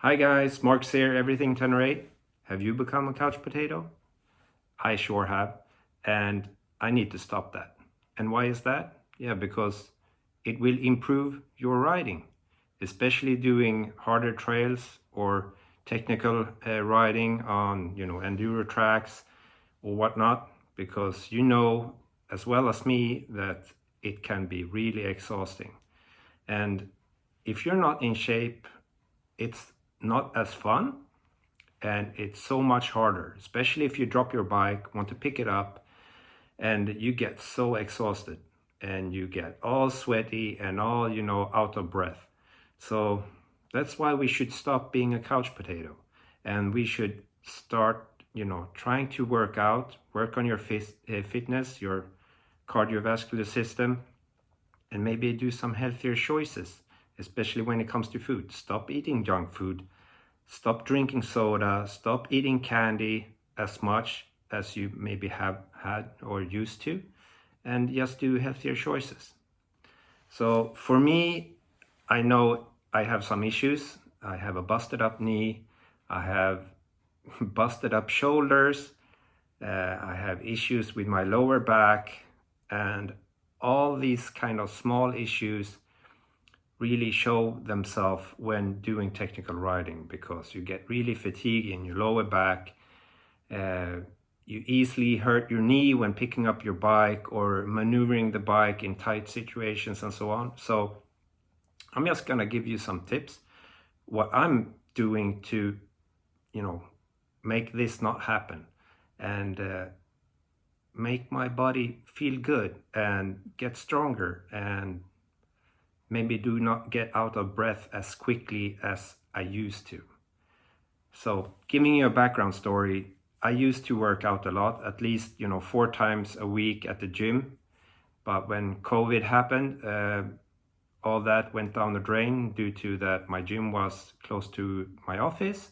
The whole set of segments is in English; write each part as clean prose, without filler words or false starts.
Hi guys, Mark's here, Everything Tenere. Have you become a couch potato? I sure have, and I need to stop that. And why is that? Yeah, because it will improve your riding, especially doing harder trails or technical riding on, enduro tracks or whatnot, because you know as well as me that it can be really exhausting. And if you're not in shape, it's not as fun and it's so much harder, especially if you drop your bike, want to pick it up, and you get so exhausted and you get all sweaty and all, out of breath. So that's why we should stop being a couch potato and we should start, trying to work on your fitness, your cardiovascular system, and maybe do some healthier choices, especially when it comes to food. Stop eating junk food, stop drinking soda, stop eating candy as much as you maybe have had or used to, and just do healthier choices. So for me, I know I have some issues. I have a busted up knee, I have busted up shoulders, I have issues with my lower back, and all these kind of small issues really show themselves when doing technical riding, because you get really fatigued in your lower back. You easily hurt your knee when picking up your bike or maneuvering the bike in tight situations and so on. So I'm just gonna give you some tips, what I'm doing to, make this not happen and make my body feel good and get stronger and maybe do not get out of breath as quickly as I used to. So giving you a background story, I used to work out a lot, at least 4 times a week at the gym. But when COVID happened, all that went down the drain due to that my gym was close to my office.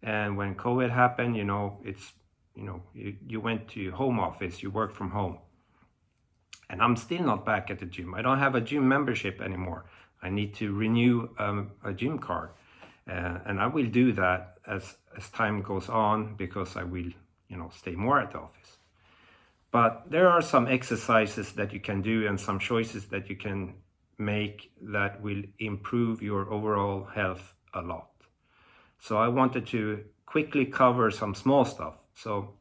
And when COVID happened, you went to home office, you work from home. And I'm still not back at the gym. I don't have a gym membership anymore. I need to renew a gym card. And I will do that as time goes on, because I will, stay more at the office. But there are some exercises that you can do and some choices that you can make that will improve your overall health a lot. So I wanted to quickly cover some small stuff. So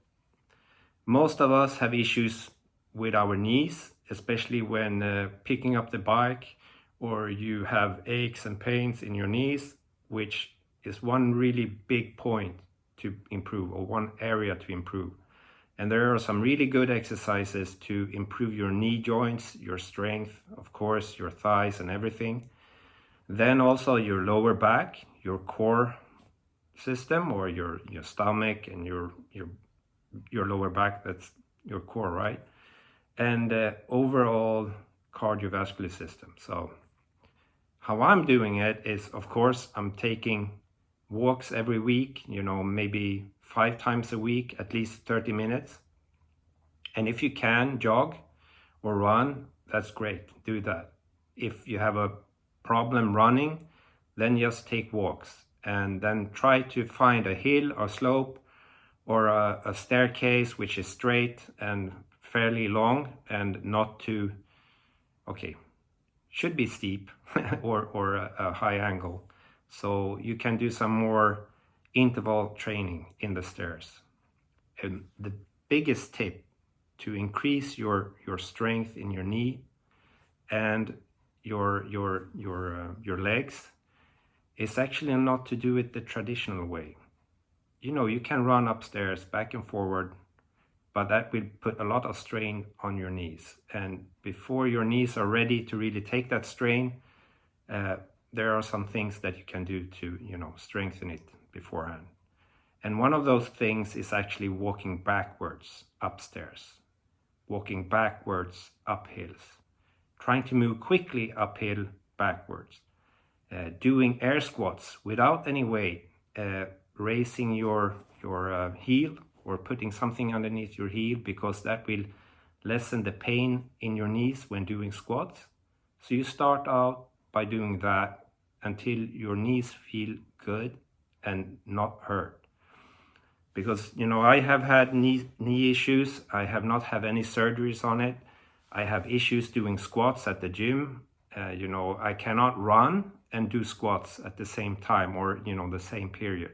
most of us have issues with our knees, especially when picking up the bike, or you have aches and pains in your knees, which is one really big point to improve, or one area to improve. And there are some really good exercises to improve your knee joints, your strength, of course, your thighs and everything. Then also your lower back, your core system, or your stomach and your lower back, that's your core, right? And overall cardiovascular system. So how I'm doing it is, of course, I'm taking walks every week, maybe 5 times a week, at least 30 minutes. And if you can jog or run, that's great, do that. If you have a problem running, then just take walks and then try to find a hill or slope or a staircase which is straight and fairly long and not too, should be steep or a high angle. So you can do some more interval training in the stairs. And the biggest tip to increase your strength in your knee and your legs is actually not to do it the traditional way. You can run upstairs back and forward, but that will put a lot of strain on your knees. And before your knees are ready to really take that strain, there are some things that you can do to, strengthen it beforehand. And one of those things is actually walking backwards upstairs, walking backwards up hills, trying to move quickly uphill backwards, doing air squats without any weight, raising your heel or putting something underneath your heel, because that will lessen the pain in your knees when doing squats. So you start out by doing that until your knees feel good and not hurt. Because, you know, I have had knee issues. I have not had any surgeries on it. I have issues doing squats at the gym. You know, I cannot run and do squats at the same time, or, you know, the same period.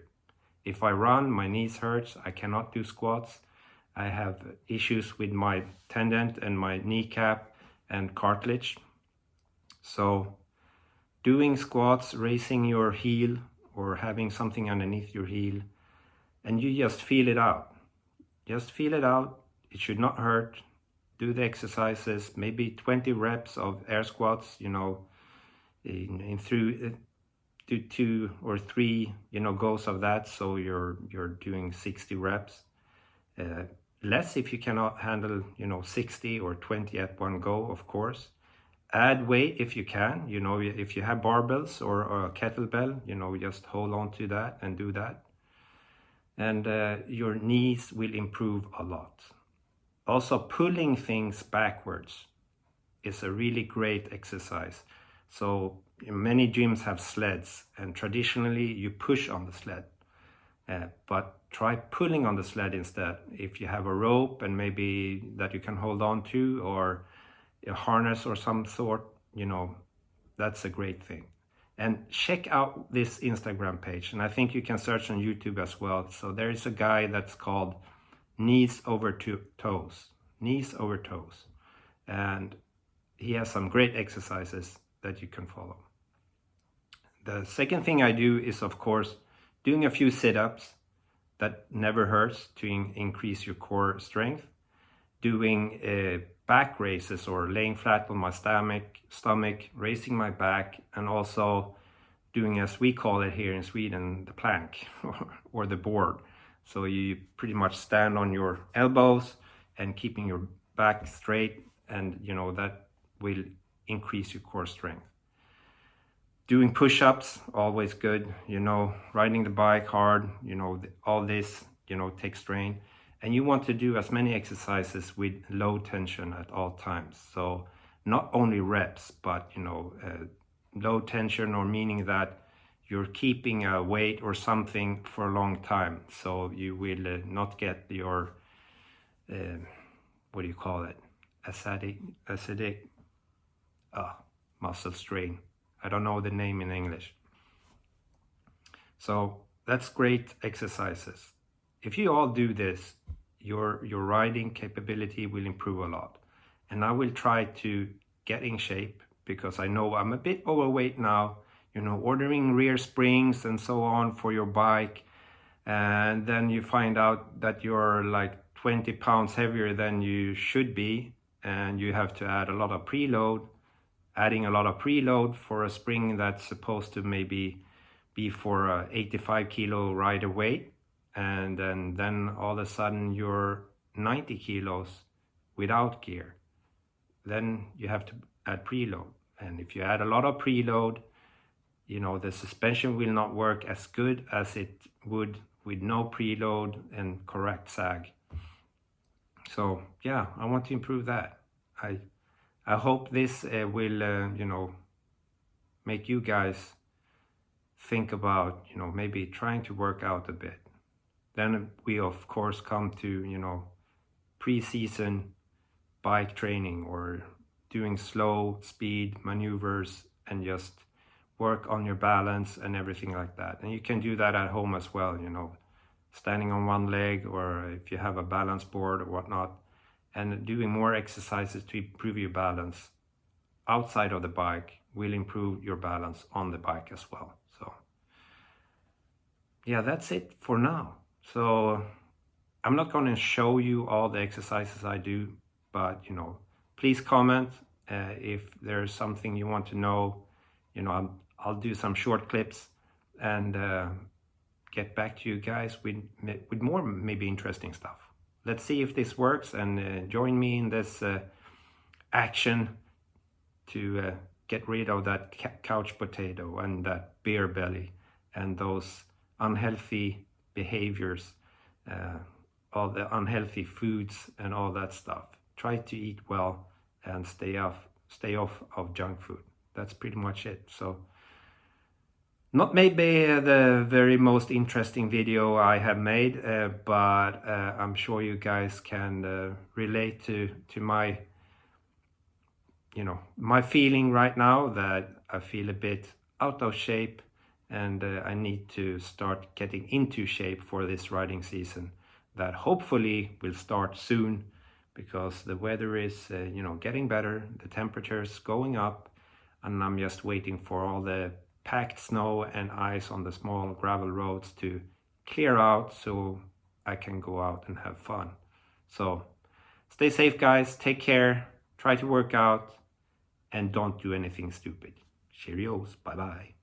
If I run, my knees hurts. I cannot do squats. I have issues with my tendon and my kneecap and cartilage. So doing squats, raising your heel or having something underneath your heel, and you just feel it out. Just feel it out. It should not hurt. Do the exercises, maybe 20 reps of air squats, you know, through do 2 or 3, you know, goes of that. So you're doing 60 reps. Less if you cannot handle, you know, 60 or 20 at one go, of course. Add weight if you can, you know, if you have barbells or a kettlebell, you know, just hold on to that and do that. And your knees will improve a lot. Also, pulling things backwards is a really great exercise. So many gyms have sleds, and traditionally you push on the sled. But try pulling on the sled instead. If you have a rope and maybe that you can hold on to, or a harness or some sort, you know, that's a great thing. And check out this Instagram page, and I think you can search on YouTube as well. So there is a guy that's called Knees Over Toes, Knees Over Toes. And he has some great exercises that you can follow. The second thing I do is, of course, doing a few sit-ups. That never hurts to increase your core strength. Doing back raises, or laying flat on my stomach, raising my back, and also doing, as we call it here in Sweden, the plank or the board. So you pretty much stand on your elbows and keeping your back straight, and you know that will increase your core strength. Doing push-ups, always good, you know, riding the bike hard, you know, all this, you know, takes strain. And you want to do as many exercises with low tension at all times. So not only reps, but, you know, low tension, or meaning that you're keeping a weight or something for a long time. So you will not get your, what do you call it? Acidic muscle strain. I don't know the name in English. So that's great exercises. If you all do this, your riding capability will improve a lot. And I will try to get in shape, because I know I'm a bit overweight now, you know, ordering rear springs and so on for your bike. And then you find out that you're like 20 pounds heavier than you should be, and you have to add a lot of preload. Adding a lot of preload for a spring that's supposed to maybe be for a 85 kilo rider weight, and then all of a sudden you're 90 kilos without gear. Then you have to add preload, and if you add a lot of preload, you know, the suspension will not work as good as it would with no preload and correct sag. So yeah, I want to improve that. I hope this will, you know, make you guys think about, you know, maybe trying to work out a bit. Then we, of course, come to, you know, pre-season bike training, or doing slow speed maneuvers, and just work on your balance and everything like that. And you can do that at home as well, you know, standing on one leg, or if you have a balance board or whatnot, and doing more exercises to improve your balance outside of the bike will improve your balance on the bike as well. So yeah, that's it for now. So I'm not going to show you all the exercises I do, but, you know, please comment if there's something you want to know. You know, I'll do some short clips and get back to you guys with more maybe interesting stuff. Let's see if this works, and join me in this action to get rid of that couch potato and that beer belly and those unhealthy behaviors, all the unhealthy foods and all that stuff. Try to eat well and stay off of junk food. That's pretty much it. So Not maybe the very most interesting video I have made, but I'm sure you guys can relate to my, my feeling right now, that I feel a bit out of shape, and I need to start getting into shape for this riding season that hopefully will start soon, because the weather is getting better, the temperature's going up, and I'm just waiting for all the packed snow and ice on the small gravel roads to clear out so I can go out and have fun. So stay safe, guys, take care, try to work out, and don't do anything stupid. Cheerios, bye bye.